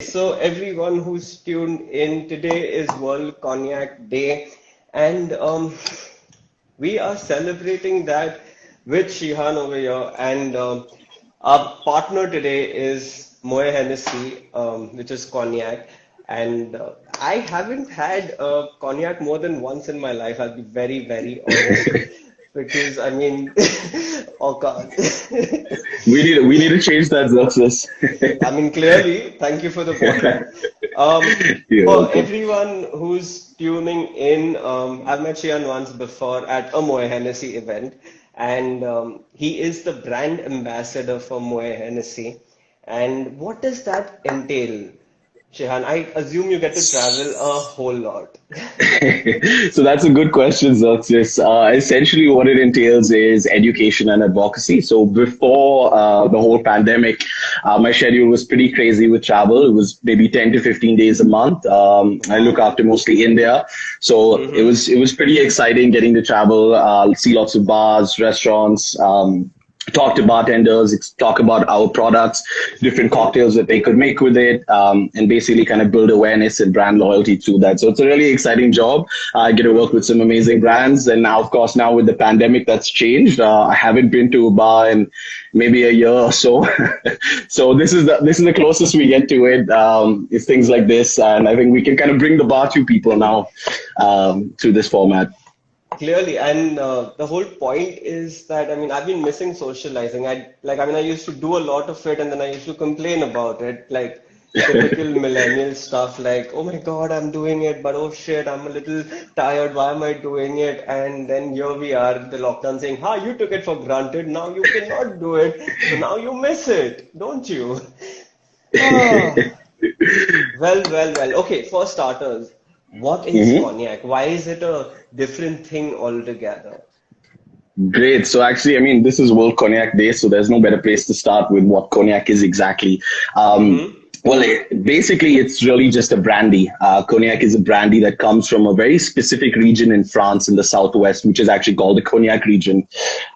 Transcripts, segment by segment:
So everyone who's tuned in, today is World Cognac Day, and we are celebrating that with Shehan over here. And our partner today is Moet Hennessy, which is cognac. And I haven't had cognac more than once in my life. I'll be very, very honest, because I mean, oh God. We need to change that, Xerxes. I mean, clearly, thank you for the bottle. You're For welcome. everyone who's tuning in, I've met Shian once before at a Moet Hennessy event, and he is the brand ambassador for Moet Hennessy. And what does that entail, Shihan? I assume you get to travel a whole lot. So that's a good question, Xerxes. Essentially, what it entails is education and advocacy. So before the whole pandemic, my schedule was pretty crazy with travel. It was maybe 10 to 15 days a month. I look Wow. after mostly India, so it Mm-hmm. was it was pretty exciting getting to travel, see lots of bars, restaurants. Talk to bartenders, talk about our products, different Mm-hmm. cocktails that they could make with it, and basically kind of build awareness and brand loyalty through that. So it's a really exciting job. I get to work with some amazing brands, and now, of course, now with the pandemic, that's changed. I haven't been to a bar in maybe a year or so, so this is the closest we get to it. It's things like this, and I think we can kind of bring the bar to people now through this format. Clearly, and the whole point is that I mean I've been missing socializing. I used to do a lot of it, and then I used to complain about it, like typical millennial stuff, like oh my God, I'm doing it, but oh shit, I'm a little tired. Why am I doing it? And then here we are, the lockdown saying, "Ha, you took it for granted. Now you cannot do it, so now you miss it, don't you?" Ah. Well. Okay, for starters, what is Mhm. cognac? Why is it a different thing altogether? Great. So actually, I mean, this is World Cognac Day, so there's no better place to start with what cognac is exactly. Mm-hmm. Basically, it's really just a brandy. Cognac is a brandy that comes from a very specific region in France in the southwest, which is actually called the Cognac region.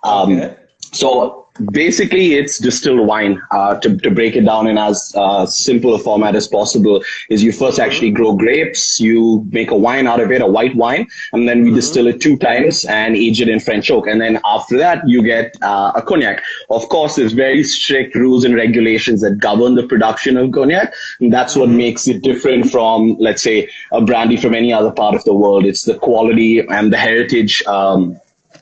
Um, Okay. so basically, it's distilled wine. To break it down in as simple a format as possible, is you first actually Mm-hmm. grow grapes, you make a wine out of it, a white wine, and then we distill Mm-hmm. it two times and age it in French oak. And then after that, you get a cognac. Of course, there's very strict rules and regulations that govern the production of cognac, and that's what Mm-hmm. makes it different from, let's say, a brandy from any other part of the world. It's the quality and the heritage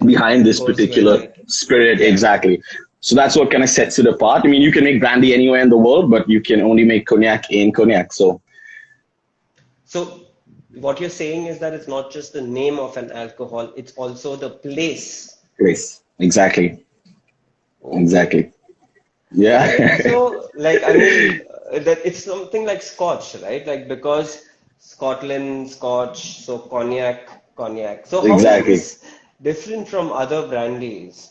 behind this Goes with particular it. spirit, Yeah. exactly. So that's what kind of sets it apart. I mean, you can make brandy anywhere in the world, but you can only make cognac in cognac. So, So what you're saying is that it's not just the name of an alcohol, it's also the place. place. Exactly. Okay. Exactly. Okay. Yeah. So like I mean that it's something like Scotch, right? Like because Scotland, Scotch, so cognac. So how is Exactly. this different from other brandies?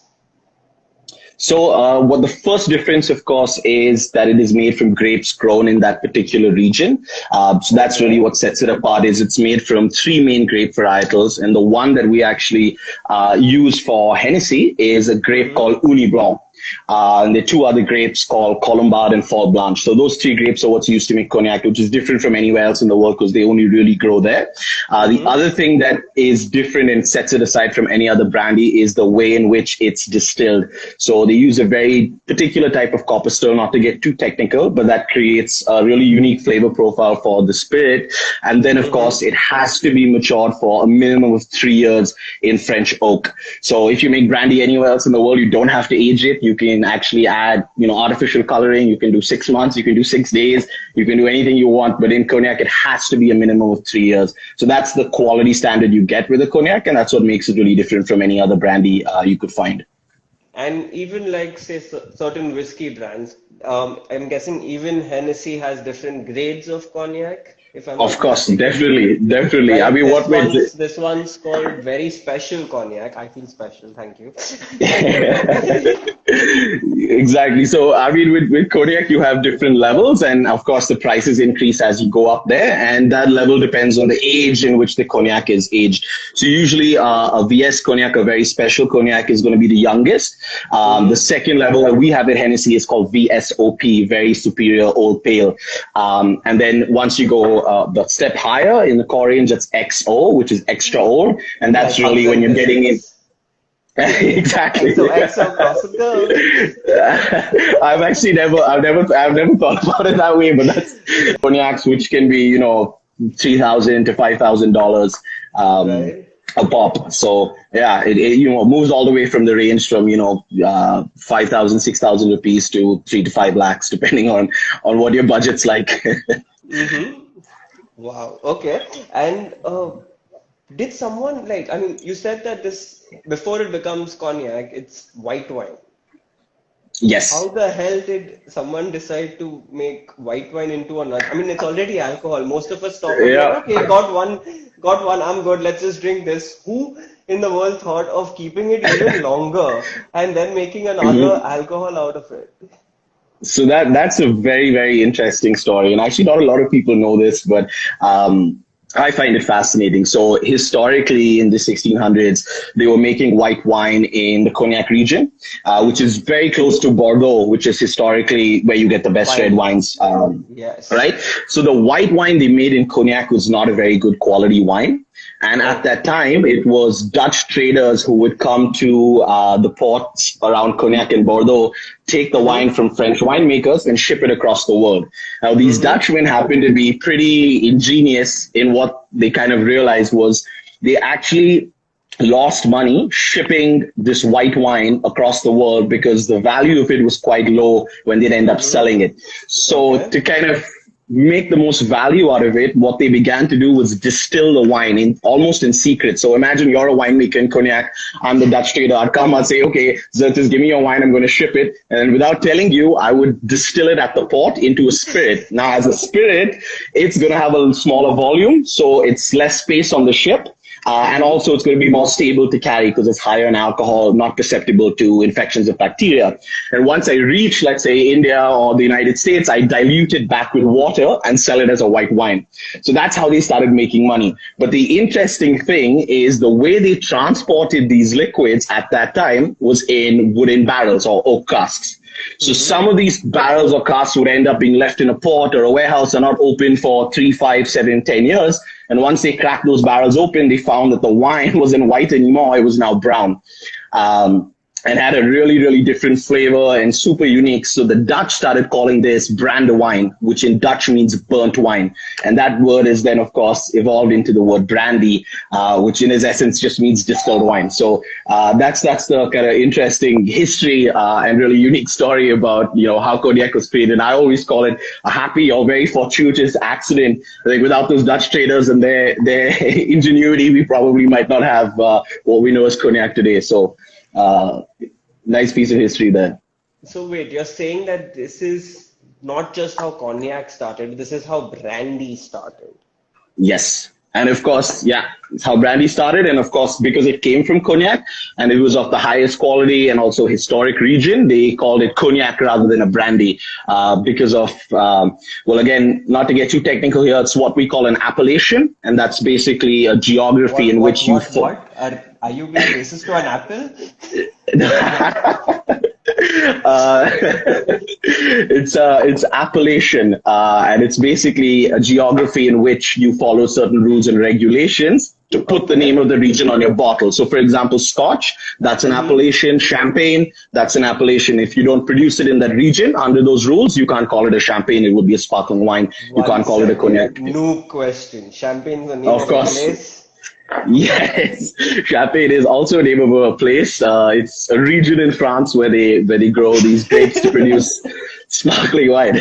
So, what the first difference, of course, is that it is made from grapes grown in that particular region. So that's really Okay. what sets it apart. Is it's made from three main grape varietals, and the one that we actually use for Hennessy is a grape Mm-hmm. called Uni Blanc. And there are two other grapes called Colombard and Fall Blanche. So those three grapes are what's used to make cognac, which is different from anywhere else in the world because they only really grow there. The Mm-hmm. other thing that is different and sets it aside from any other brandy is the way in which it's distilled. So they use a very particular type of copper still, not to get too technical, but that creates a really unique flavor profile for the spirit. And then, of course, Mm-hmm. it has to be matured for a minimum of 3 years in French oak. So if you make brandy anywhere else in the world, you don't have to age it. You can actually add, artificial coloring. You can do 6 months, you can do 6 days, you can do anything you want. But in cognac, it has to be a minimum of 3 years. So that's the quality standard you get with a cognac, and that's what makes it really different from any other brandy you could find. And even like say certain whiskey brands, I'm guessing even Hennessy has different grades of cognac. if I'm Of not course, mistaken. definitely. I Right? mean, what makes it? This one's called very special cognac. I feel special, thank you. Exactly. So, I mean, with Kodiak, you have different levels, and of course, the prices increase as you go up there, and that level depends on the age in which the cognac is aged. So, usually, a VS cognac, a very special cognac, is going to be the youngest. The Mm-hmm. second level that we have at Hennessy is called VSOP, very superior old pale. And then once you go the step higher in the core range, that's XO, which is extra old, and Like that's hugs really when and you're getting in. kisses. Exactly. XOXO cross the girl. I've never thought about it that way, but that's cognacs, which can be, $3,000 to $5,000 um, Right? a pop. So yeah, it moves all the way from the range from 5,000, 6,000 rupees to 3 to 5 lakhs, depending on what your budget's like. Mm-hmm. Wow. Okay. And did someone like, I mean, you said that this, before it becomes cognac, it's white wine. How Yes. the hell did someone decide to make white wine into another? I mean, it's already alcohol. Most of us stop and be like, Yeah. okay, got one, I'm good, let's just drink this. Who in the world thought of keeping it even longer and then making another Mhm. alcohol out of it? So that's a very, very interesting story, and actually not a lot of people know this, but I find it fascinating. So historically, in the 1600s, they were making white wine in the Cognac region, which is Mm-hmm. very close to Bordeaux, which is historically where you get the best red Fine. wines. Yes. Right? So the white wine they made in Cognac was not a very good quality wine. And at that Okay. time, it was Dutch traders who would come to the ports around Cognac and Bordeaux, take the wine Mm-hmm. from French winemakers and ship it across the world. Now, these Mm-hmm. Dutchmen happened to be pretty ingenious in what they kind of realized was they actually lost money shipping this white wine across the world because the value of it was quite low when they'd end up Mm-hmm. selling it. So Okay. to kind of make the most value out of it, what they began to do was distill the wine in almost in secret. So imagine you're a winemaker in Cognac. I'm the Dutch trader. I'd come and say, okay, Zertis, give me your wine. I'm going to ship it. And without telling you, I would distill it at the port into a spirit. Now, as a spirit, it's going to have a smaller volume. So it's less space on the ship. And Mm-hmm. also, it's going to be more stable to carry because it's higher in alcohol, not susceptible to infections of bacteria. And once I reach, let's say, India or the United States, I dilute it back with water and sell it as a white wine. So that's how they started making money. But the interesting thing is the way they transported these liquids at that time was in wooden barrels or oak casks. So Mm-hmm. some of these barrels or casks would end up being left in a port or a warehouse and not open for 3, 5, 7, 10 years. And once they cracked those barrels open, they found that the wine wasn't white anymore; it was now brown. And had a really, really different flavor and super unique. So the Dutch started calling this brandewine, which in Dutch means burnt wine. And that word is then, of course, evolved into the word brandy, which in its essence just means distilled wine. So that's the kind of interesting history and really unique story about how cognac was created. I always call it a happy or very fortuitous accident. Like without those Dutch traders and their ingenuity, we probably might not have what we know as cognac today. So. Uh, Nice piece of history there. So wait, you're saying that this is not just how cognac started, this is how brandy started. Yes. And of course, yeah, it's how brandy started. And of course, because it came from cognac and it was of the highest quality and also historic region, they called it cognac rather than a brandy because of, well, again, not to get too technical here, it's what we call an appellation. And that's basically a geography in which you fall. What? Are you being racist to an apple? uh, it's appellation, and it's basically a geography in which you follow certain rules and regulations to put the name Okay. of the region on your bottle. So, for example, Scotch, that's an Mm-hmm. appellation. Champagne, that's an appellation. If you don't produce it in that region under those rules, you can't call it a champagne. It would be a sparkling wine. You One can't call it a second. cognac. New question. Champagne's the name Of of a course. place. Yes, Champagne is also a name of a place. It's a region in France where they grow these grapes to produce sparkling wine.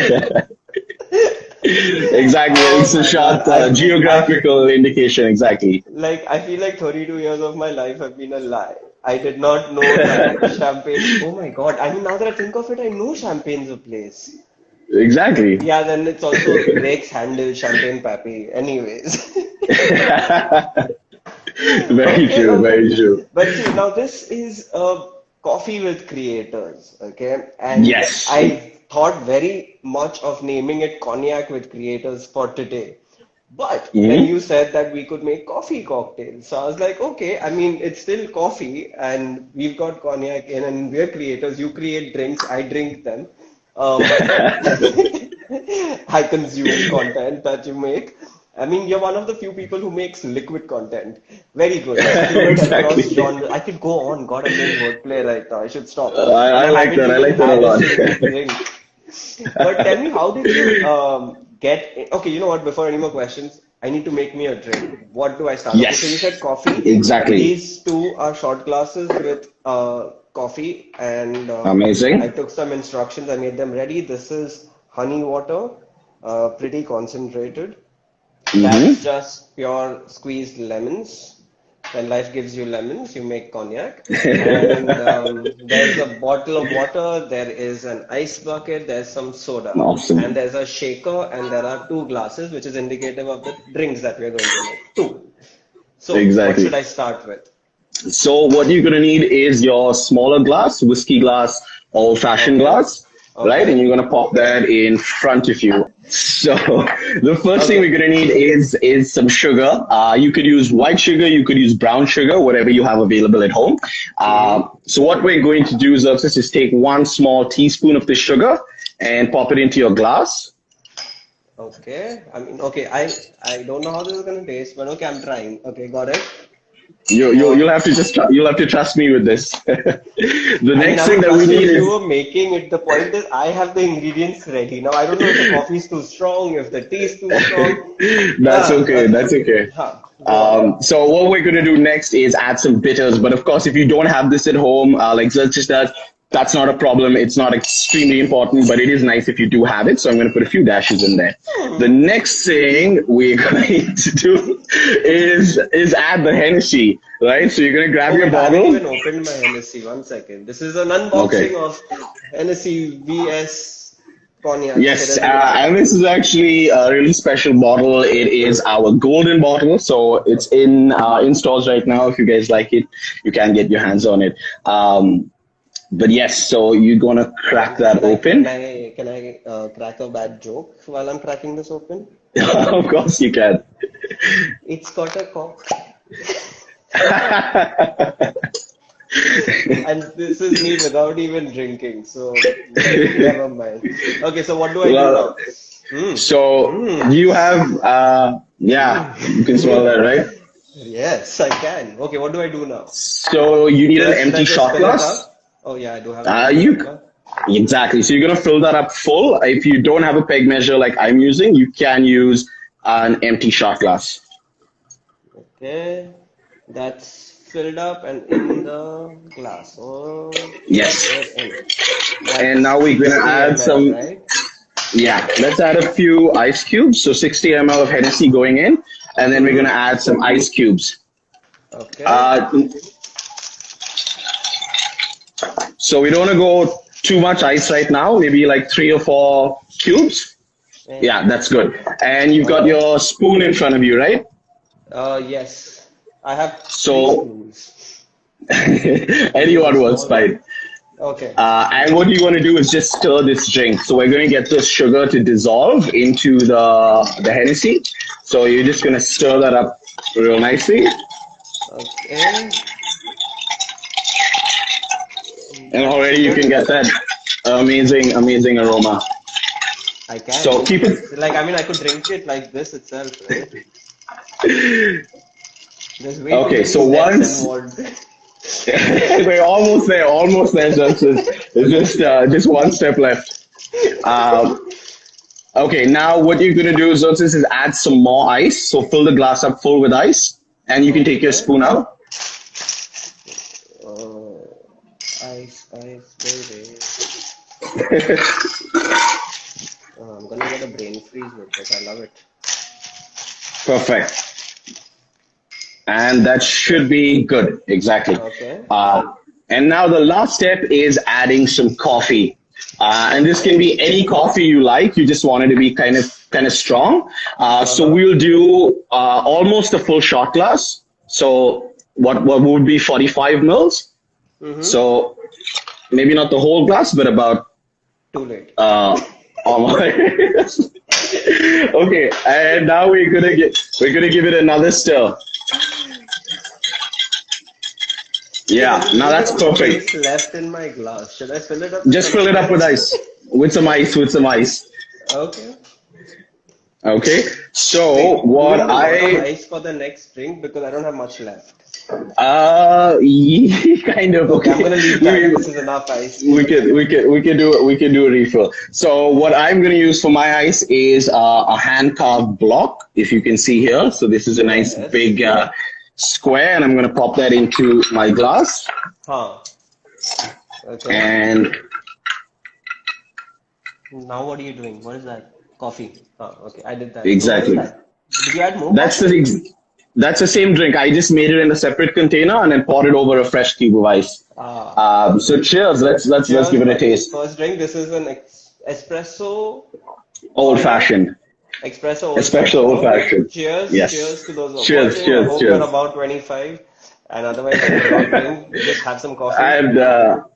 Exactly, Oh it's a my God. short geographical indication. Exactly. I feel like 32 years of my life have been a lie. I did not know that Champagne. Oh my God. I mean, now that I think of it, I know Champagne's a place. Exactly. Yeah, then it's also Drake's handle, Champagne Pappy. Anyways. Very Okay, true. okay. Very true. But see, now this is a coffee with creators, okay? And Yes. I thought very much of naming it Cognac with creators for today. But then Hmm. you said that we could make coffee cocktails. So I was like, okay, I mean, it's still coffee and we've got cognac in and we're creators. You create drinks, I drink them. Um, I consume content that you make. I mean, you're one of the few people who makes liquid content. Very good. Fluid across Exactly. genre. I could go on. God, I'm doing wordplay right now. I should stop. And I I like haven't that. I even like that a had a lot. single drink. But tell me, how did you get? Okay, you know what? Before any more questions, I need to make me a drink. What do I start? Okay, so you said Yes. coffee. Exactly. These two are shot glasses with coffee, and I Amazing. took some instructions. I made them ready. This is honey water, pretty concentrated. That's Hmm. just pure squeezed lemons. When life gives you lemons, you make cognac. And there's a bottle of water, there is an ice bucket, there's some soda, and Awesome. there's a shaker, and there are two glasses, which is indicative of the drinks that we're going to make. Two. So, what should Exactly. I start with? So what you're gonna need is your smaller glass, whiskey glass, old-fashioned Okay. glass, right? And Okay. you're gonna pop that in front of you. So the first thing we're Okay. gonna need is some sugar. You could use white sugar, you could use brown sugar, whatever you have available at home. Mm-hmm. So what we're going to do, Xerxes, is take one small teaspoon of the sugar and pop it into your glass. Okay. I mean, okay, I don't know how this is gonna taste, but okay, I'm trying. Okay, got it. You'll What? have to you'll have to trust me with this. The I mean, next I thing would that we trust you need if you is were making it. The point is, I have the ingredients ready. Now, I don't know if the coffee is too strong, if the tea is too strong. that's okay. Okay. That's okay. Huh, go on. So what we're gonna do next is add some bitters. But of course, if you don't have this at home, like Xerxes does, that's not a problem. It's not extremely important, but it is nice if you do have it. So I'm gonna put a few dashes in there. The Hmm. next thing we're going to do is add the Hennessy, right? So you're gonna grab Oh, your wait, I haven't bottle. even opened my Hennessy. One second. This is an Okay. unboxing of Hennessy VS Cognac. Okay, Yes, there's a little and bottle. this is actually a really special bottle. It is our golden bottle, so it's in stores right now. If you guys like it, you can get your hands on it. But yes, so you're gonna crack that Can I can open. I can I crack a bad joke while I'm cracking this open? Of course, you can. It's got a cork. And this is me without even drinking, so never mind. Okay, so what do I do Well, now? Hmm. so Hmm. you have, yeah, you can smell that, Hmm. right? Yes, I can. Okay, what do I do now? So you need an Should I empty just shot fill it glass. up? Oh yeah, I do have an empty shot You glass. exactly. So you're gonna fill that up full. If you don't have a peg measure like I'm using, you can use an empty shot glass. Okay, that's filled up and in the glass. Okay, Yes. we're in. And That's now we're gonna 60 add ml, some. right? Yeah, let's add a few ice cubes. So 60 ml of Hennessy going in, and then we're gonna Mm-hmm. add some ice cubes. Okay. Uh, so we don't want to go too much ice right now. Maybe like 3 or 4 cubes. Eh, Yeah, that's good. And you've all got right. your spoon in front of you, right? Yes. I have three So spoons. Big or anyone works small? fine. Okay. And what you want to do is just stir this drink. So we're going to get the sugar to dissolve into the Hennessy. So you're just going to stir that up real nicely. Okay. And That's already you can good. get that amazing, amazing aroma. I can. So keep it. It's like, I mean, I could drink it like this itself, right? There's way too Okay, many so steps once involved. we're almost there, Justin. It's just one step left. Um, okay, now what you're gonna do, Xerxes, is add some more ice. So fill the glass up full with ice, and you can take your Okay. spoon out. Ice, ice, baby. I'm gonna get a brain freeze with this. I love it. Perfect. And that should be good. Exactly. Okay. Uh, and now the last step is adding some coffee. And this can be any coffee you like. You just want it to be kind of strong. So Uh-huh. we'll do almost a full shot glass. So what would be 45 mils? Mm-hmm. So maybe not the whole glass, but about Too late. uh, almost. Okay, and now we're gonna give it another stir. There's Yeah, a now little bit that's of perfect. space left in my glass. Should I fill it up with Just fill something it up with else? ice, with some ice, with some ice. Okay. Okay. So So you do what you need a lot of I ice for the next drink because I don't have much left. kind of Okay, I'm okay. gonna leave that. We This is enough ice. we can do a refill. So what I'm gonna use for my ice is a hand carved block, if you can see here. So this is a nice Yes. big square, and I'm gonna pop that into my glass. Huh. Okay. And Now what are you doing? What is that? Coffee. Huh. Okay, I did that. So what is exactly, that? Did you add more that's coffee? that's the same drink. I just made it in a separate container and then poured it over a fresh cube of ice. Ah. So cheers. Let's give Cheers, it a buddy. taste. First drink. This is an espresso Old cognac. fashioned, Espresso old especially fashioned. old Okay. fashioned. Cheers. Cheers Yes. to those who are Cheers, watching. I cheers, hope you're cheers. about 25. And otherwise, you do not drink. You just have some coffee.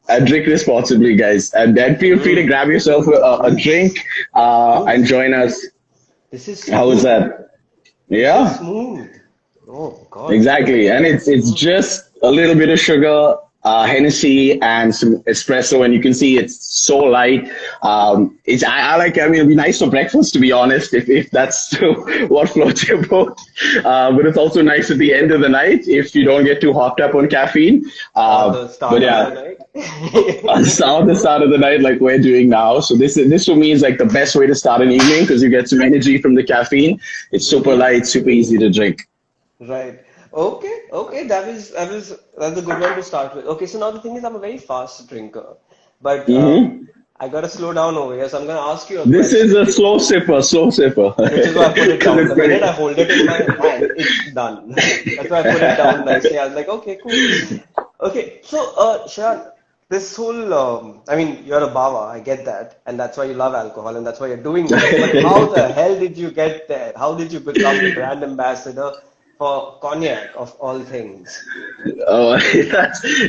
And drink responsibly, guys. And then feel free to Mm. grab yourself a drink Oh, and join us. this is How is smooth. that? This is Yeah, smooth. Oh God. exactly. And it's just a little bit of sugar, Hennessy, and some espresso, and you can see it's so light. It's I like. I mean, it'd be nice for breakfast, to be honest, if that's what floats your boat. But it's also nice at the end of the night if you don't get too hopped up on caffeine. Or Uh, the but start of the yeah, night. on the start of the night, like we're doing now. So this for me is like the best way to start an evening because you get some energy from the caffeine. It's super Mm-hmm. light, super easy to drink. Right. Okay. Okay. That's a good one to start with. Okay. So now the thing is, I'm a very fast drinker, but Hmm. I gotta slow down over here. So I'm gonna ask you a This is a question, slow sipper, which is why I put it because down. it's The minute very. I hold it in my hand, it's done. That's why I put it down nicely. I was like, okay, cool. Okay. So, Shan, this whole, I mean, you're a Bawa, I get that, and that's why you love alcohol, and that's why you're doing this. But how the hell did you get there? How did you become the brand ambassador for cognac of all things? Oh,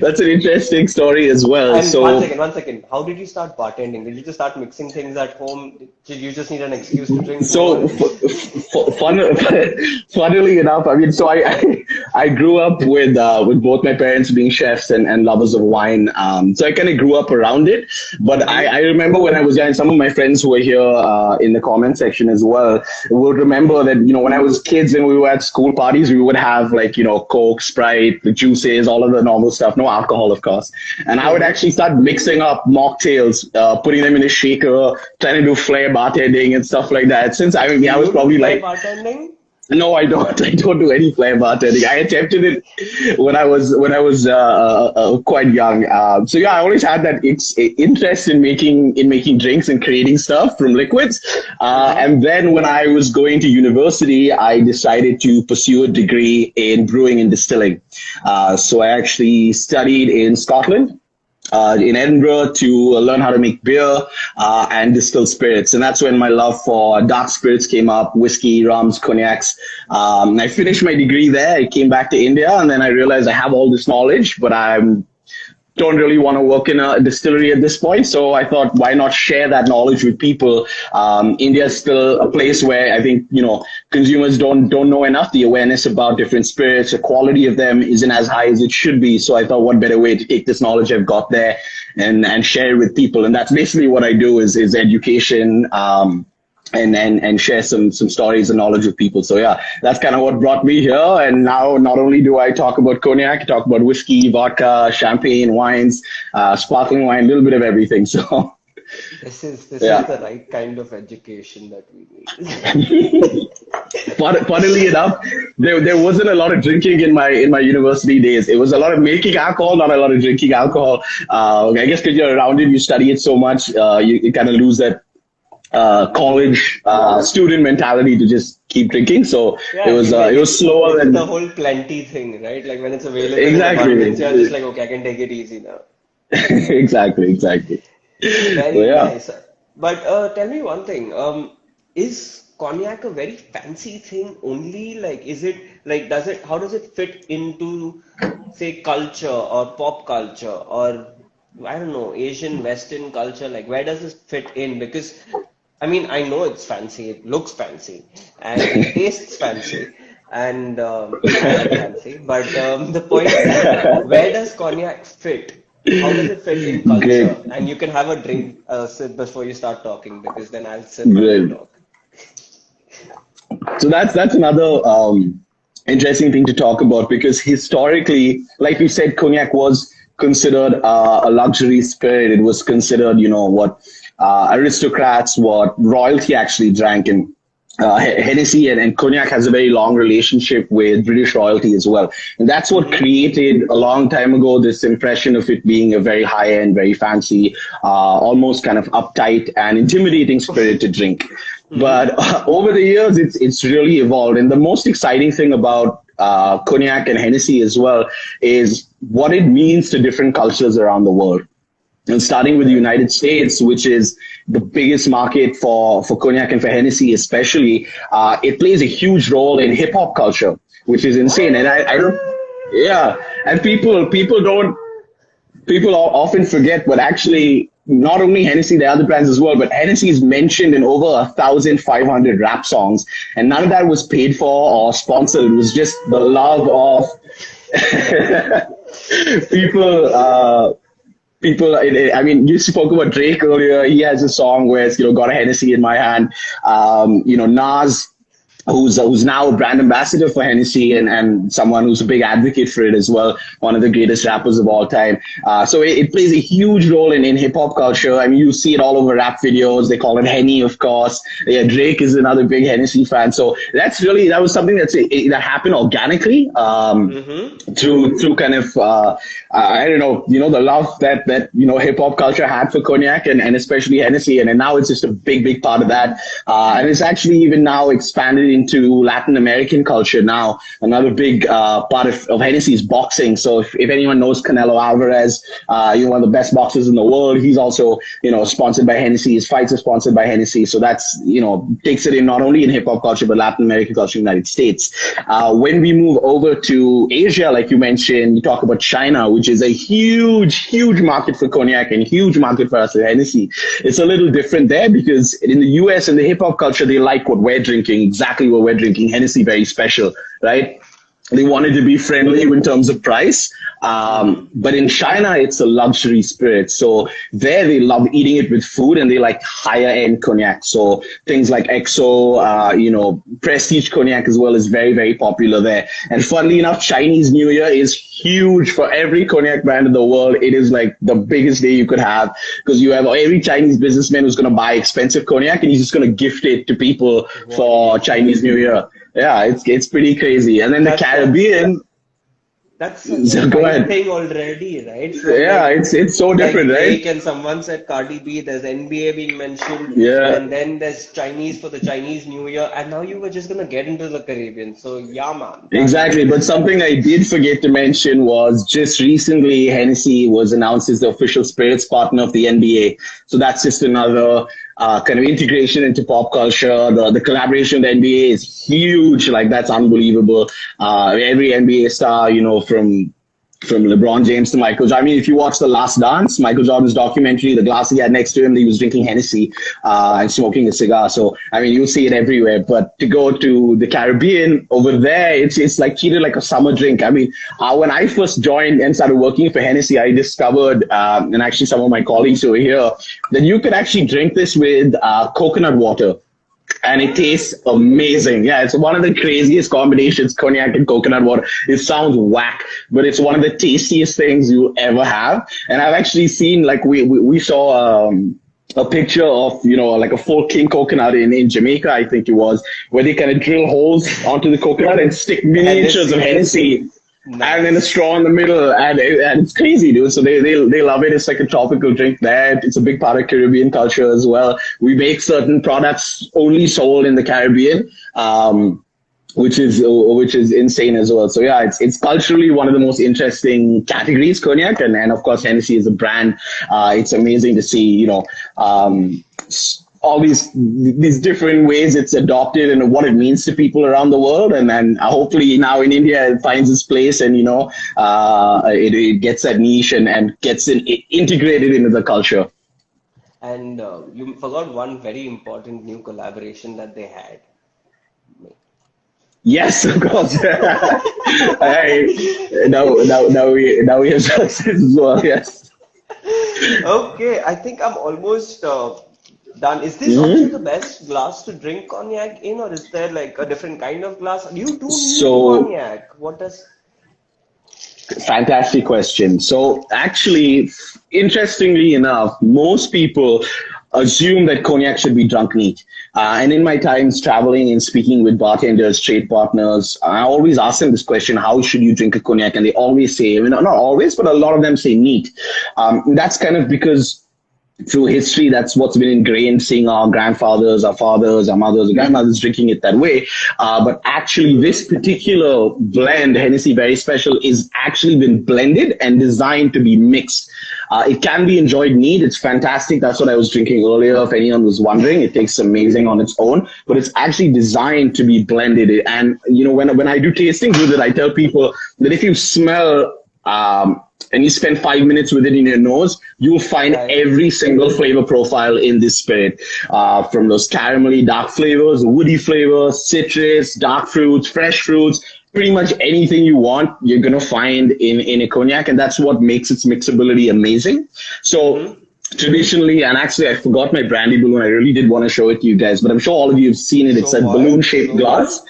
that's an interesting story as well. And So one second. How did you start bartending? Did you just start mixing things at home? Did you just need an excuse to drink So, more? funnily enough, I mean, so I grew up with both my parents being chefs and lovers of wine. So I kind of grew up around it. But Mm-hmm. I remember when I was young, some of my friends who were here in the comment section as well will remember that when I was kids and we were at school parties, we would have like Coke, Sprite, the juices, all of the normal stuff, no alcohol, of course. And I would Mm-hmm. actually start mixing up mocktails, putting them in a shaker, trying to do flair bartending and stuff like that. Since I mean, Do I was you do probably fly like, bartending? no, I don't. I don't do any flair bartending. I attempted it when I was quite young. So yeah, I always had that interest in making drinks and creating stuff from liquids. Mm-hmm. And then when I was going to university, I decided to pursue a degree in brewing and distilling. So I actually studied in Scotland, in Edinburgh, to learn how to make beer and distill spirits. And that's when my love for dark spirits came up, whiskey, rums, cognacs. I finished my degree there. I came back to India, and then I realized I have all this knowledge, but I don't really want to work in a distillery at this point. So I thought, why not share that knowledge with people? India is still a place where I think, consumers don't know enough. The awareness about different spirits, the quality of them isn't as high as it should be. So I thought, what better way to take this knowledge I've got there and share it with people? And that's basically what I do is education. And share some stories and knowledge with people. So yeah, that's kind of what brought me here. And now not only do I talk about cognac, I talk about whiskey, vodka, champagne, wines, sparkling wine, a little bit of everything. So This is yeah. the right kind of education that we need. Funnily enough, there wasn't a lot of drinking in my university days. It was a lot of making alcohol, not a lot of drinking alcohol. I guess because you're around it, you study it so much, you kind of lose that college student mentality to just keep drinking. So Yeah, you it make was slower it's the than whole plenty thing, right? Like when it's available in abundance, exactly. you're just like, okay, I can take it easy now. Exactly. So Very yeah, nice. But tell me one thing. Is cognac a very fancy thing only? Like, is it like, how does it fit into, say, culture or pop culture or, I don't know, Asian Western culture? Like, where does this fit in? Because, I mean, I know it's fancy, it looks fancy, and it tastes fancy, and I like fancy. But the point is, where does cognac fit? How does it fit in culture? great, And you can have a drink, sip before you start talking, because then I'll sip and you great. talk. So that's another interesting thing to talk about because historically, like you said, cognac was considered a luxury spirit. It was considered, what aristocrats, what royalty actually drank, and Hennessy and cognac has a very long relationship with British royalty as well. And that's what Mm-hmm. created a long time ago this impression of it being a very high end, very fancy, almost kind of uptight and intimidating spirit to drink. Mm-hmm. But over the years, it's really evolved. And the most exciting thing about cognac and Hennessy as well is what it means to different cultures around the world. And starting with the Right. United States, which is the biggest market for cognac and for Hennessy especially, it plays a huge role in hip hop culture, which is insane. And I don't, yeah, and people often forget, but actually, not only Hennessy, there are other brands as well, but Hennessy is mentioned in over 1,500 rap songs, and none of that was paid for or sponsored. It was just the love of people. I mean, you spoke about Drake earlier. He has a song where it's, got a Hennessy in my hand. Nas, who's now a brand ambassador for Hennessy and someone who's a big advocate for it as well, one of the greatest rappers of all time. So it plays a huge role in hip hop culture. I mean, you see it all over rap videos. They call it Henny, of course. Yeah, Drake is another big Hennessy fan. So that was something that happened organically Mm-hmm. through kind of I don't know, the love that hip hop culture had for cognac and especially Hennessy, and now it's just a big part of that, and it's actually even now expanded into Latin American culture. Now another big part of Hennessy is boxing. So if anyone knows Canelo Alvarez, one of the best boxers in the world, he's also sponsored by Hennessy. His fights are sponsored by Hennessy. So that's takes it in not only in hip hop culture but Latin American culture, United States. When we move over to Asia, like you mentioned, you talk about China, which is a huge market for cognac and huge market for us at Hennessy. It's a little different there because in the US and the hip hop culture, they like what we're drinking, exactly what we're drinking. Hennessy, very special, right? They wanted to be friendly in terms of price. Mm-hmm. But in China, it's a luxury spirit. So there they love eating it with food and they like higher end cognac. So things like XO, prestige cognac as well is very popular there. And funnily enough, Chinese New Year is huge for every cognac brand in the world. It is like the biggest day you could have because you have every Chinese businessman who's going to buy expensive cognac and he's just going to gift it to people for Right. Chinese New Year. Yeah, it's pretty crazy. And then the That's Caribbean, That's such a so go hype ahead. thing already, right? So Yeah, it's so like different, Drake right? and someone said Cardi B, there's NBA being mentioned, Yeah, and then there's Chinese for the Chinese New Year, and now you were just gonna get into the Caribbean. So yeah, man, exactly. But something I did forget to mention was just recently Hennessy was announced as the official spirits partner of the NBA. So that's just another kind of integration into pop culture. The collaboration with the NBA is huge. Like that's unbelievable. Every NBA star, from LeBron James to Michael Jordan. I mean, if you watch The Last Dance, Michael Jordan's documentary, the glass he had next to him, he was drinking Hennessy and smoking a cigar. So, I mean, you'll see it everywhere. But to go to the Caribbean, over there, it's like treated like a summer drink. I mean, when I first joined and started working for Hennessy, I discovered, and actually some of my colleagues over here, that you could actually drink this with coconut water and it tastes amazing. Yeah, it's one of the craziest combinations, cognac and coconut water. It sounds whack, but it's one of the tastiest things you'll ever have. And I've actually seen, like, we saw a picture of, like a full king coconut in Jamaica, I think it was, where they kind of drill holes onto the coconut and stick miniatures of Hennessy. Hennessy and then a Nice. straw in the middle, and it's crazy, dude. So they love it. It's like a tropical drink there. It's a big part of Caribbean culture as well. We make certain products only sold in the Caribbean. which is insane as well. So yeah, it's culturally one of the most interesting categories, cognac, and of course Hennessy is a brand. It's amazing to see, all these different ways it's adopted and what it means to people around the world, and then hopefully now in India it finds its place, and it gets that niche and gets integrated into the culture. And you forgot one very important new collaboration that they had. Yes, of course. Hey, now we have success as well. Yes. Okay, I think I'm almost done. Is this also Mhm. the best glass to drink cognac in, or is there like a different kind of glass? You do need So cognac. What does? fantastic question. So actually, interestingly enough, most people assume that cognac should be drunk neat. And in my times traveling and speaking with bartenders, trade partners, I always ask them this question: How should you drink a cognac? And they always say, not always, but a lot of them say neat. That's kind of because through history, that's what's been ingrained, seeing our grandfathers, our fathers, our mothers, our grandmothers drinking it that way. But actually, this particular blend, Hennessy Very Special, is actually been blended and designed to be mixed. It can be enjoyed neat. It's fantastic. That's what I was drinking earlier. If anyone was wondering, it tastes amazing on its own, but it's actually designed to be blended. And, when I do tastings with it, I tell people that if you smell, and you spend 5 minutes with it in your nose, you'll find Right. every single flavor profile in this spirit. From those caramelly dark flavors, woody flavors, citrus, dark fruits, fresh fruits, pretty much anything you want, you're going to find in a cognac. And that's what makes its mixability amazing. So Mm-hmm. traditionally, and actually I forgot my Brandy Balloon. I really did want to show it to you guys, but I'm sure all of you have seen it. It's Show a what? balloon shaped Show what? glass.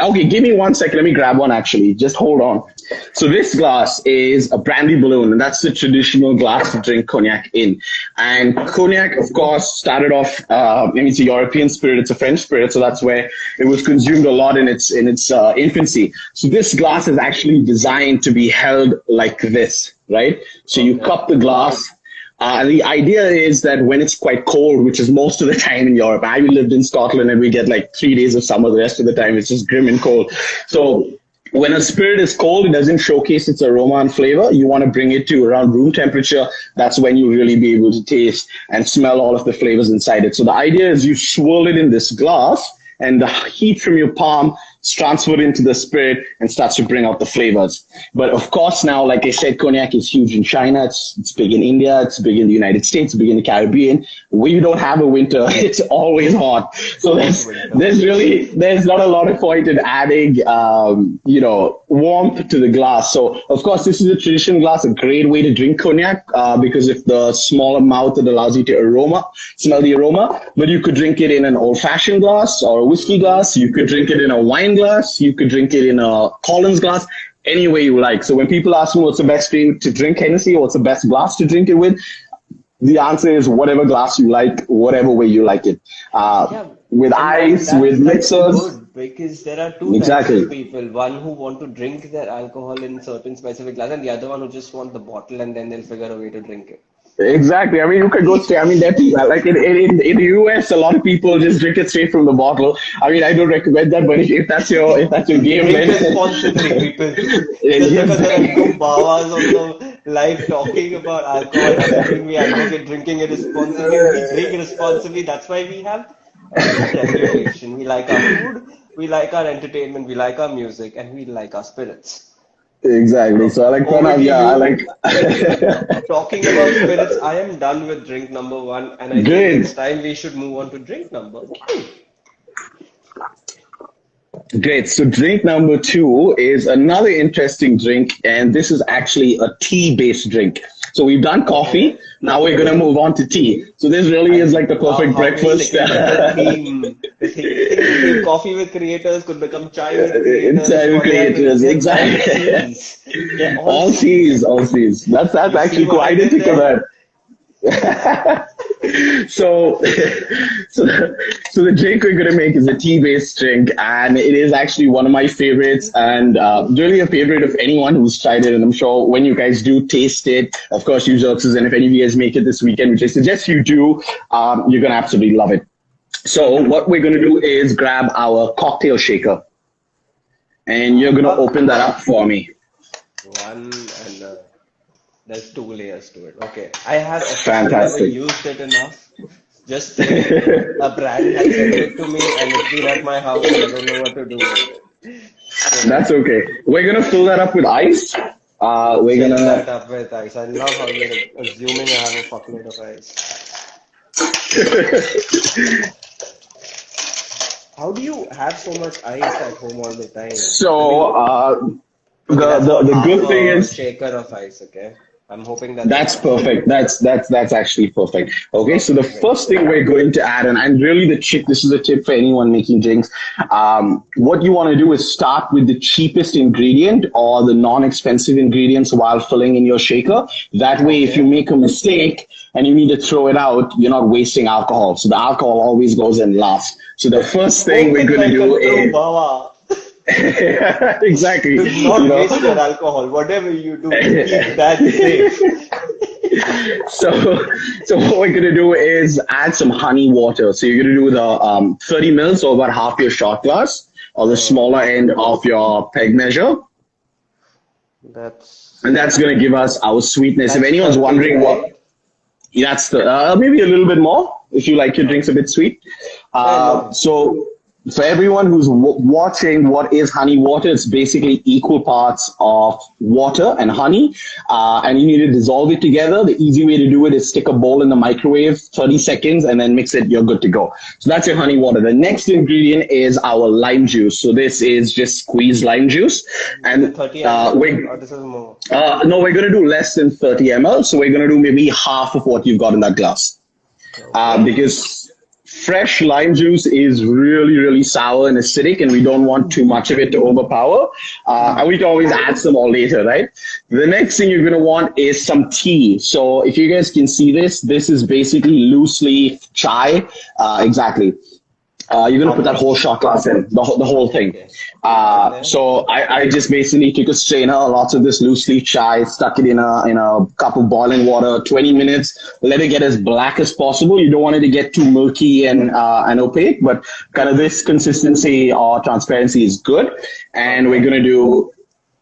Okay, give me 1 second. Let me grab one actually. Just hold on. So this glass is a Brandy Balloon, and that's the traditional glass to drink cognac in. And cognac, of course, started off. It's a European spirit. It's a French spirit, so that's where it was consumed a lot in its infancy. So this glass is actually designed to be held like this, right? So you Okay. cup the glass. The idea is that when it's quite cold, which is most of the time in Europe, I lived in Scotland and we get like 3 days of summer. The rest of the time it's just grim and cold. So when a spirit is cold, it doesn't showcase its aroma and flavor. You want to bring it to around room temperature. That's when you really be able to taste and smell all of the flavors inside it. So the idea is you swirl it in this glass, and the heat from your palm is transferred into the spirit and starts to bring out the flavors. But of course, now, like I said, cognac is huge in China. It's big in India. It's big in the United States. It's big in the Caribbean. We don't have a winter. It's always hot. So there's not a lot of point in adding, warmth to the glass. So of course, this is a traditional glass, a great way to drink cognac, because if the smaller mouth, it allows you to smell the aroma. But you could drink it in an old-fashioned glass or a whiskey glass. You could drink it in a wine glass. You could drink it in a Collins glass. Any way you like. So when people ask me what's the best way to drink Hennessy, or what's the best glass to drink it with, the answer is whatever glass you like, whatever way you like it. Yeah, With and ice, with that's mixers. good because there are two types Exactly. of people. One who want to drink their alcohol in certain specific glass, and the other one who just want the bottle and then they'll figure a way to drink it. Exactly. I mean, you could go straight. I mean, there are people, like in the US, a lot of people just drink it straight from the bottle. I mean, I don't recommend that, but if that's your game, Drink then responsibly, people. Just because there are yes. two bawas on the live talking about alcohol doesn't mean we advocate drinking it responsibly. We drink responsibly. That's why we have a good reputation. We like our food, we like our entertainment, we like our music, and we like our spirits. Exactly. So I like Over to Pranav. Yeah, I you. like. Talking about spirits, I am done with drink number one, and I think Great. it's time we should move on to drink number two. Great. So drink number two is another interesting drink, and this is actually a tea-based drink. So we've done coffee. Okay. Now we're gonna move on to tea. So this really is like the Wow, perfect how we breakfast. sticking to the theme. The theme coffee with creators could become chai with creators, Inside cognac with creators, they're all exactly. C's. They're all All C's. C's, all C's. That's You see actually what cool. I I didn't did think of there? that. So, so, so the drink we're gonna make is a tea-based drink, and it is actually one of my favorites, and really a favorite of anyone who's tried it. And I'm sure when you guys do taste it, of course, use Xerxes, and if any of you guys make it this weekend, which I suggest you do, you're gonna absolutely love it. So what we're going to do is grab our cocktail shaker, and you're going to open that up for me. One and there's two layers to it. Okay. I have officially never Fantastic. used it enough. Just saying, a brand has sent it to me and it's been at my house and I don't know what to do with it. So That's okay. We're going to fill that up with ice. We're going fill that to up with ice. I love how you're assuming I have a fuckload of ice. How do you have so much ice at home all the time? I mean, So okay, that's about the half good thing a is shaker of ice, okay? I'm hoping that's that's enough. perfect. That's actually perfect. Okay, so Okay, the great. first thing we're going to add, and really the tip, this is a tip for anyone making drinks. What you want to do is start with the cheapest ingredient or the non-expensive ingredients while filling in your shaker. That way, if you Okay. make a mistake and you need to throw it out, you're not wasting alcohol. So the alcohol always goes in last. So the first thing we're Spoken going to like a do true is Bawa. exactly, Do you not know. waste your alcohol. Whatever you do, keep that safe. So, so what we're gonna do is add some honey water. So you're gonna do the 30 mils or about half your shot glass or the smaller end of your peg measure, That's and that's gonna give us our sweetness. If that's anyone's 30, wondering what, right? that's the maybe a little bit more if you like your drinks a bit sweet. No. So for everyone who's watching, what is honey water? It's basically equal parts of water and honey, and you need to dissolve it together. The easy way to do it is stick a bowl in the microwave, 30 seconds, and then mix it. You're good to go. So that's your honey water. The next ingredient is our lime juice. So this is just squeezed lime juice, Is it and 30 ml we or this is more? no, we're going to do less than 30 ml. So we're going to do maybe half of what you've got in that glass, Okay. because fresh lime juice is really, really sour and acidic, and we don't want too much of it to overpower. And we can always add some more later, right? The next thing you're going to want is some tea. So if you guys can see this, this is basically loose leaf chai. Exactly. You're going to How put that whole much? shot glass in, the whole thing. Okay. Keep that there. So I just basically took a strainer, lots of this loose leaf chai, stuck it in a cup of boiling water, 20 minutes, let it get as black as possible. You don't want it to get too milky and opaque, but kind of this consistency or transparency is good. And we're Okay. going to do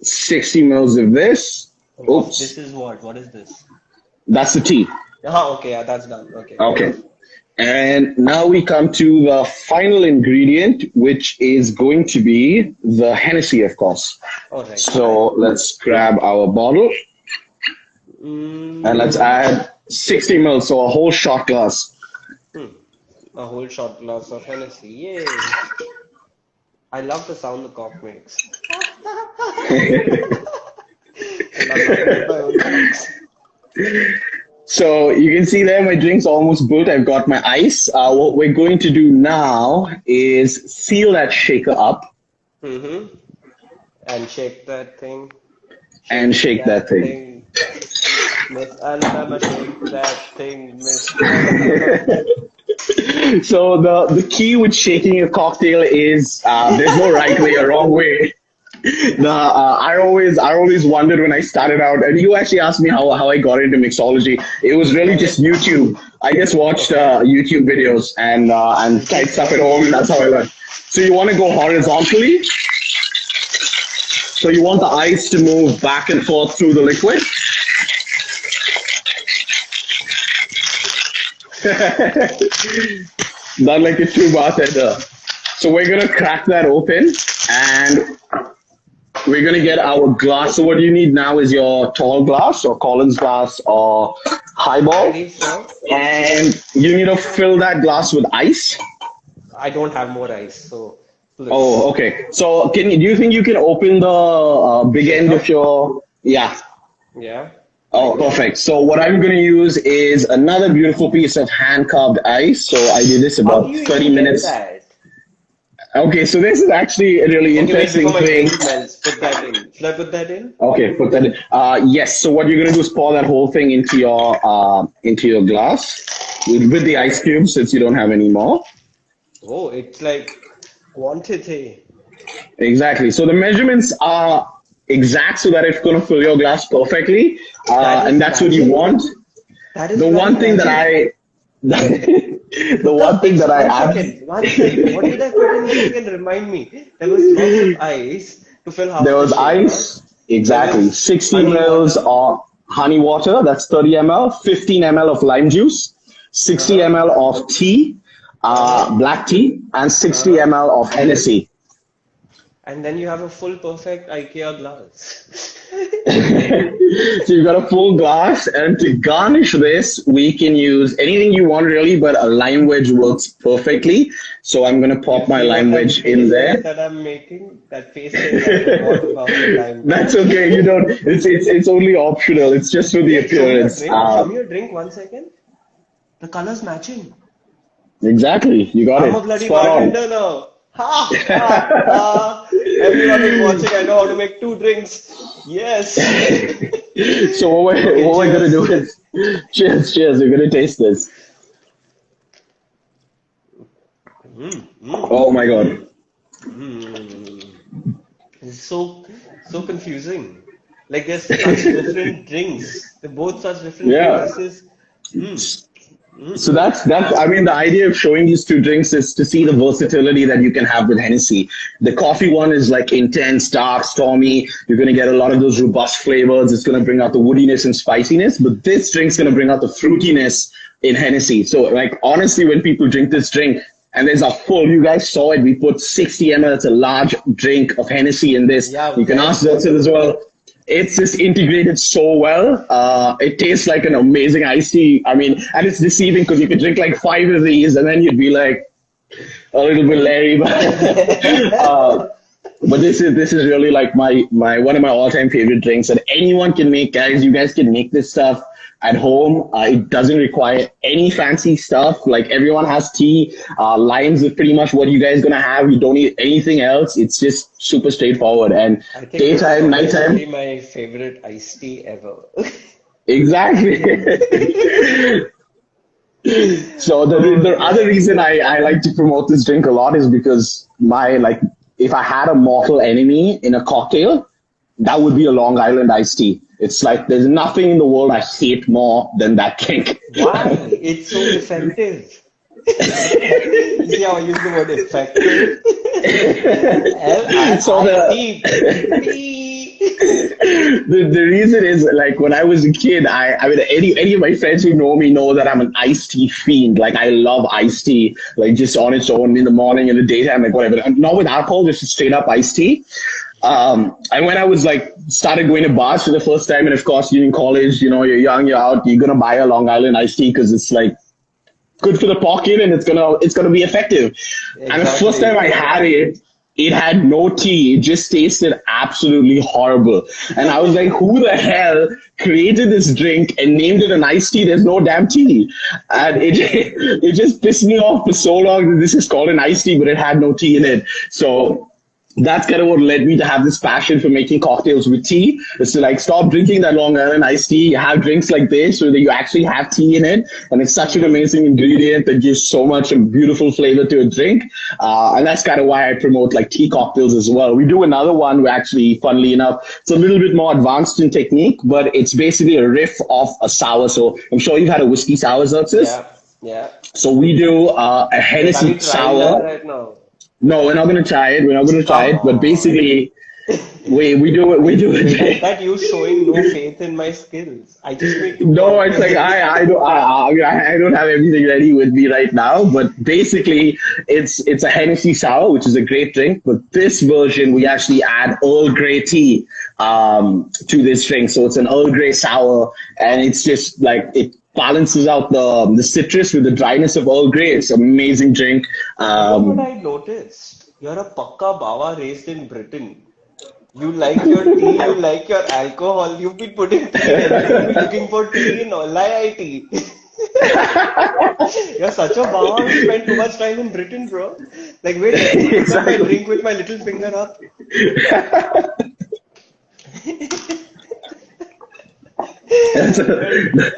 60 mils of this. This Oops, is what? What is this? that's the tea. Okay, yeah, that's done. Okay. Okay. And now we come to the final ingredient, which is going to be the Hennessy, of course. All right. So let's grab our bottle and let's Mm, add 60 mils, so a whole shot glass. hmm. A whole shot glass of Hennessy. Yay. I love the sound the cock makes. And I'm not with my own drinks. So you can see there my drink's almost built. I've got my ice. What we're going to do now is seal that shaker up Mm-hmm. And shake that thing. and Shake shake that that thing. thing. Miss Alabama, shake that thing. Miss Alabama. So the key with shaking a cocktail is there's no right way or wrong way. I always wondered when I started out, and you actually asked me how I got into mixology. It was really just Okay. YouTube. I just watched Okay. YouTube videos and tried stuff at home, and that's how I learned. So you want to go horizontally. So you want the ice to move back and forth through the liquid. Not like a true bartender. So we're gonna crack that open, and we're gonna get our glass. So what you need now is your tall glass or Collins glass or I highball, believe so. and you need to fill that glass with ice. I don't have more ice, so Oh, please. okay. So do you think you can open the big end Shaker? of your, yeah. Yeah, I Oh, can. perfect. So what I'm going to use is another beautiful piece of hand carved ice. So I did this How do about you 30 even get minutes. that? Okay, so this is actually a really Okay, wait, interesting before my thing. drink smells, put that in. Should I put that in? Okay, put that in. Yes. So what you're going to do is pour that whole thing into your glass with the ice cubes, since you don't have any more. Oh, it's like quantity. Exactly. So the measurements are exact so that it's going to fill your glass perfectly, That is and that's what you magic. want. That is The bloody one thing that magic. I The one thing that I One add, second, one second. What did I put in this thing? Remind me. There was lots of ice to fill there half the was shaker. ice, There exactly, was 60 honey mils water. of honey water, that's 30 ml, 15 ml of lime juice, 60 Uh-huh. ml of tea, Uh-huh. black tea, and 60 Uh-huh. ml of Hennessy. And then you have a full perfect IKEA glass. So you've got a full glass, and to garnish this, we can use anything you want really, but a lime wedge works perfectly. So I'm gonna You pop my see what lime that wedge in face is there. that I'm making? That face says I forgot about the lime That's wedge. okay. You don't. It's only optional. It's just for the Wait, show me your appearance. drink. Show me your drink 1 second. The color's matching. Exactly. You got I'm a it. bloody Spot on. bartender now. Ha ha ha. Everyone is watching. I know how to make two drinks. Yes. So Okay, what we're gonna cheers. do is cheers. We're gonna taste this. Oh my god. Mm. It's so confusing. Like there's such different drinks. They're both such different drinks. Yeah. This is So that's I mean the idea of showing these two drinks is to see the versatility that you can have with Hennessy. The coffee one is like intense, dark, stormy. You're gonna get a lot of those robust flavors. It's gonna bring out the woodiness and spiciness, but this drink's gonna bring out the fruitiness in Hennessy. So like honestly, when people drink this drink, and there's a full, you guys saw it, we put 60 ml, it's a large drink of Hennessy in this. yeah, You can very ask Zertzit full. as well. It's just integrated so well. It tastes like an amazing iced tea. I mean, and it's deceiving because you could drink like five of these and then you'd be like a little bit leery. But this is really like my one of my all time favorite drinks that anyone can make, guys. You guys can make this stuff at home. It doesn't require any fancy stuff. Like everyone has tea. Limes is pretty much what you guys gonna have. You don't need anything else. It's just super straightforward. And I think this is daytime, honestly nighttime, my favorite iced tea ever. exactly. So Oh the other yeah. reason I like to promote this drink a lot is because my like if I had a mortal enemy in a cocktail, that would be a Long Island iced tea. It's like there's nothing in the world I hate more than that drink. Why? It's so effective. You see how I use the word effective? So L-I-I-T. the reason is like when I was a kid, I mean any of my friends who know me know that I'm an iced tea fiend. Like I love iced tea, like just on its own in the morning, in the daytime, like whatever. And not with alcohol, just straight up iced tea. And when I was like started going to bars for the first time, and of course you're in college, you know, you're young, you're out, you're gonna buy a Long Island iced tea because it's like good for the pocket and it's gonna be effective. And the first time Exactly. I had it, it had no tea. It just tasted absolutely horrible. And I was like, who the hell created this drink and named it an iced tea? There's no damn tea. And it just pissed me off for so long that this is called an iced tea, but it had no tea in it. So that's kind of what led me to have this passion for making cocktails with tea. Is to like stop drinking that Long Island iced tea, have drinks like this so that you actually have tea in it. And it's such an amazing ingredient that gives so much a beautiful flavor to a drink. And that's kind of why I promote like tea cocktails as well. We do another one where actually, funnily enough, it's a little bit more advanced in technique, but it's basically a riff of a sour. So I'm sure you've had a whiskey sour, Xerxes. Yeah, yeah. So we do a Wait, are we Hennessy trying that sour. right now? No, we're not gonna try it. We're not gonna try Come it. But on. basically, we do it. We do Wait, is it. that you showing no faith in my skills? I just made two No, it's like cocktails. I don't have everything ready with me right now. But basically, it's a Hennessy sour, which is a great drink. But this version, we actually add Earl Grey tea to this drink. So it's an Earl Grey sour, and it's just like it balances out the citrus with the dryness of Earl Grey. It's an amazing drink. You know what Um, I noticed? You're a Pakka Bawa raised in Britain. You like your tea, you like your alcohol. You've been putting tea in everything. You've been looking for tea in Olai tea. You're such a Bawa who spent too much time in Britain, bro. Like, wait, let me prepare my exactly. drink with my little finger up. That's Well, a-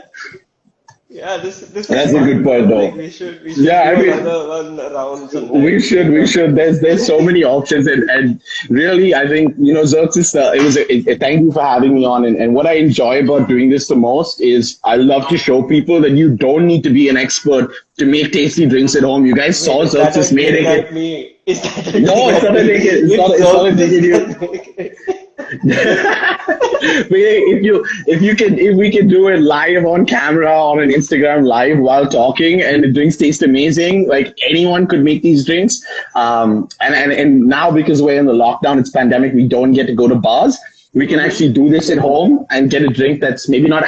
Yeah, this is That's a fun, good point, bro. Like though. we should Yeah, I do mean, another one around we sometime. should, we should. There's so many options, and really, I think Xerxes. It was thank you for having me on. And what I enjoy about doing this the most is I love to show people that you don't need to be an expert to make tasty drinks at home. You guys Wait, saw is that a Xerxes made dig it. at me? Is that a dig No, it's at not a me? dig. If It's not a dig Xerxes at you. can make it. If we can do it live on camera on an Instagram live while talking and the drinks taste amazing, like anyone could make these drinks. And now because we're in the lockdown, it's pandemic, we don't get to go to bars. We can Mhm. actually do this at home and get a drink that's maybe not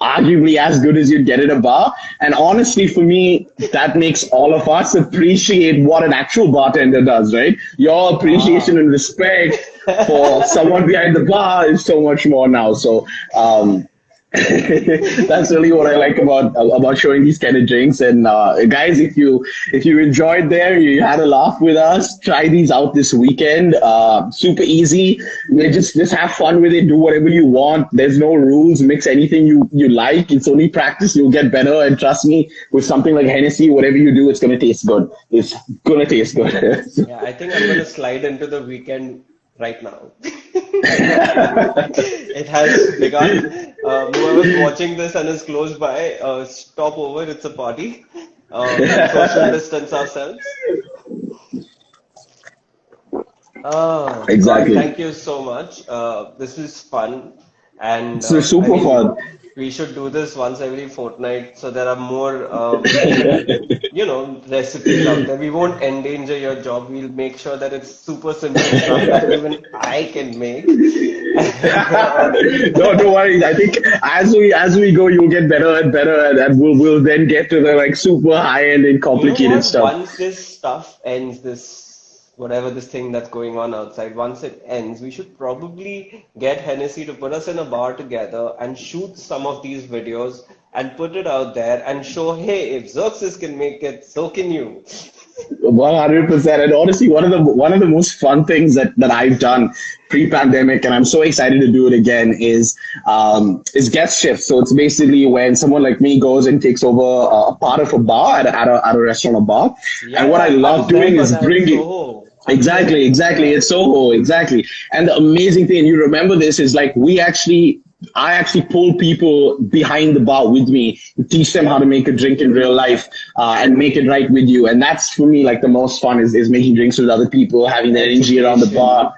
arguably as good as you'd get at a bar. And honestly, for me, that makes all of us appreciate what an actual bartender does, right? Your appreciation Ah. and respect for someone behind the bar is so much more now. So, that's really what I like about showing these kind of drinks. And guys, if you enjoyed there, you had a laugh with us. Try these out this weekend. Super easy. Just have fun with it. Do whatever you want. There's no rules. Mix anything you like. It's only practice. You'll get better. And trust me, with something like Hennessy, whatever you do, it's gonna taste good. It's gonna taste good. Yeah, I think I'm gonna slide into the weekend right now. It has begun. Whoever's watching this and is close by, stop over. It's a party. Social distance ourselves. God, Exactly. thank you so much. This is fun, and So I super mean, fun. we should do this once every fortnight so there are more, recipes out there. We won't endanger your job. We'll make sure that it's super simple stuff that even I can make. And, No, don't worry. I think as we go, you'll get better and better, and we'll then get to the like super high end and you know complicated what? stuff. Once this stuff ends, this whatever this thing that's going on outside, once it ends, we should probably get Hennessy to put us in a bar together and shoot some of these videos and put it out there and show, hey, if Xerxes can make it, so can you. 100%. And honestly, one of the most fun things that I've done pre-pandemic, and I'm so excited to do it again, is guest shift. So it's basically when someone like me goes and takes over a part of a bar at a restaurant or bar. And what I Yeah, I love was there doing for is that. bringing. So, Exactly. It's Soho, exactly. And the amazing thing, and you remember this, is like I actually pull people behind the bar with me, teach them how to make a drink in real life, and make it right with you. And that's for me like the most fun is making drinks with other people, having that energy around the education. bar.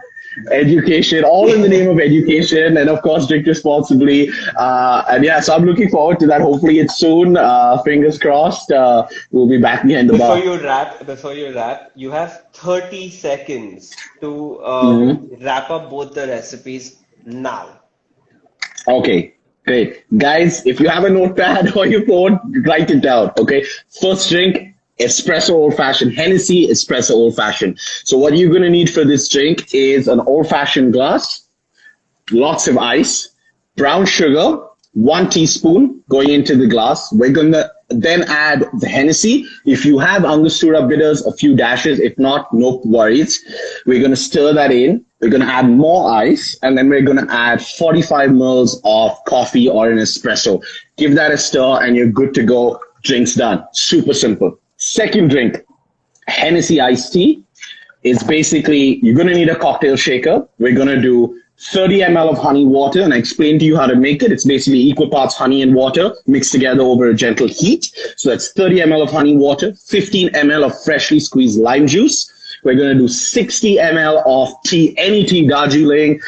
Education, all in the name of education, and of course, drink responsibly. And yeah, so I'm looking forward to that. Hopefully, it's soon. Fingers crossed. We'll be back behind the bar. Before you wrap, you have 30 seconds to Mhm. wrap up both the recipes now. Okay, great. Guys, if you have a notepad or your phone, write it down. Okay. First drink, espresso old fashioned, Hennessy espresso old fashioned. So, what you're going to need for this drink is an old fashioned glass, lots of ice, brown sugar, 1 teaspoon going into the glass. We're going to then add the Hennessy. If you have Angostura bitters, a few dashes. If not, no worries. We're going to stir that in. We're going to add more ice, and then we're going to add 45 mils of coffee or an espresso. Give that a stir, and you're good to go. Drink's done. Super simple. Second drink, Hennessy Iced Tea. It's basically, you're going to need a cocktail shaker. We're going to do 30 ml of honey water, and I explained to you how to make it. It's basically equal parts honey and water mixed together over a gentle heat. So that's 30 ml of honey water, 15 ml of freshly squeezed lime juice. We're going to do 60 ml of tea, any tea, Darjeeling,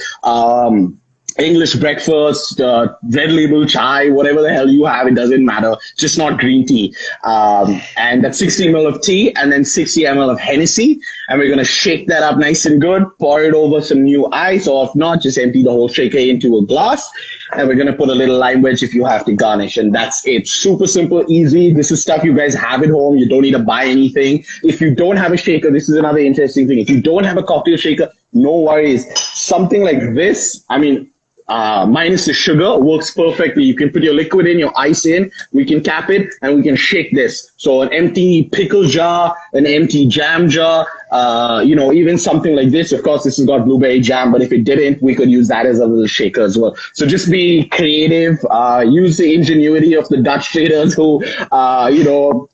English breakfast, red label chai, whatever the hell you have, it doesn't matter. Just not green tea. And that's 60 ml of tea and then 60 ml of Hennessy. And we're going to shake that up nice and good, pour it over some new ice, or if not, just empty the whole shaker into a glass. And we're going to put a little lime wedge if you have to garnish. And that's it. Super simple, easy. This is stuff you guys have at home. You don't need to buy anything. If you don't have a shaker, this is another interesting thing. If you don't have a cocktail shaker, no worries. Something like this, I mean, minus the sugar, works perfectly. You can put your liquid in, your ice in, we can cap it, and we can shake this. So an empty pickle jar, an empty jam jar, even something like this. Of course, this has got blueberry jam, but if it didn't, we could use that as a little shaker as well. So just be creative, use the ingenuity of the Dutch traders who,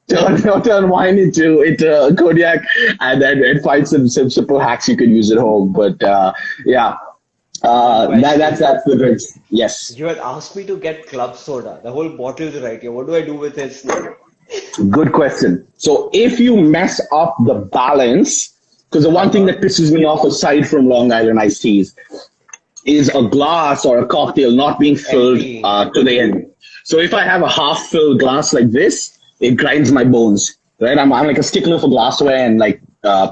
turn wine into cognac, and find some simple hacks you could use at home. But yeah, that's the drinks. Yes. You had asked me to get club soda. The whole bottle is right here. What do I do with this now? Good question. So if you mess up the balance, because the one thing that pisses me off aside from Long Island iced teas is a glass or a cocktail not being filled Empty. to the end. So if I have a half filled glass like this, it grinds my bones. Right? I'm like a stickler for glassware and like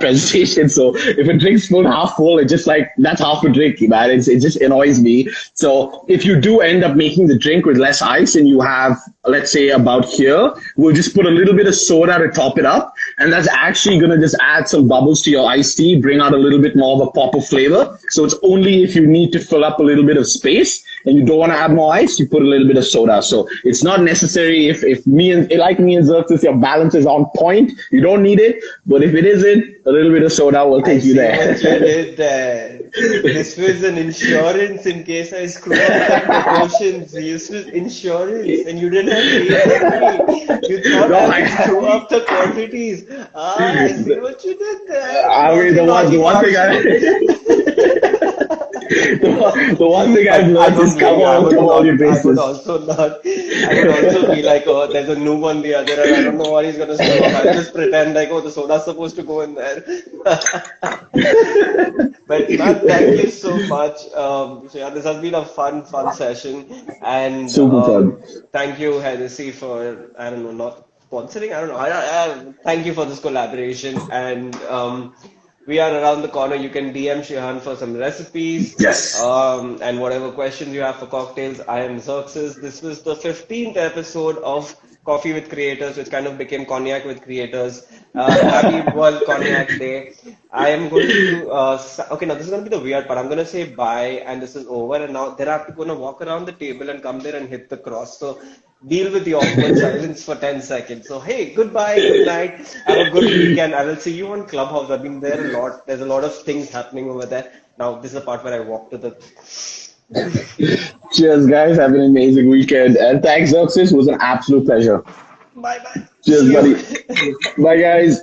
presentation. So if a drink's full, half full, it's just like that's half a drink, man. It just annoys me. So if you do end up making the drink with less ice and you have, let's say about here, we'll just put a little bit of soda to top it up. And that's actually going to just add some bubbles to your iced tea, bring out a little bit more of a pop of flavor. So it's only if you need to fill up a little bit of space and you don't want to add more ice, you put a little bit of soda. So it's not necessary if me and Xerxes, your balance is on point, you don't need it. But if it isn't, a little bit of soda will take you there. What you did there. This was an insurance in case I screw up the proportions. This was insurance, and you didn't have to me. You thought No, I would screw up the quantities. I see what you did there. I mean, the one thing the one thing I've learned is come on your basis. I would also not. I would also be like, oh, there's a noob on the other, and I don't know what he's gonna screw up. I'll just pretend like, oh, the soda's supposed to go in there. But man, thank you so much. So yeah, this has been a fun session, and Super fun. thank you, Hennessy, for I don't know, not sponsoring. I don't know. Thank you for this collaboration, and we are around the corner. You can DM Shehan for some recipes. Yes. And whatever questions you have for cocktails. I am Xerxes. This was the 15th episode of Coffee with Creators, which kind of became Cognac with Creators. Happy World Cognac Day. I am going to, okay, now this is going to be the weird part. I'm going to say bye and this is over. And now they're going to walk around the table and come there and hit the cross. So deal with the awkward silence for 10 seconds. So, hey, goodbye, good night. Have a good weekend. I will see you on Clubhouse. I've been there a lot. There's a lot of things happening over there. Now, this is the part where I walk to the... Cheers, guys. Have an amazing weekend. And thanks, Xerxes. It was an absolute pleasure. Bye-bye. Cheers, buddy. Bye, guys.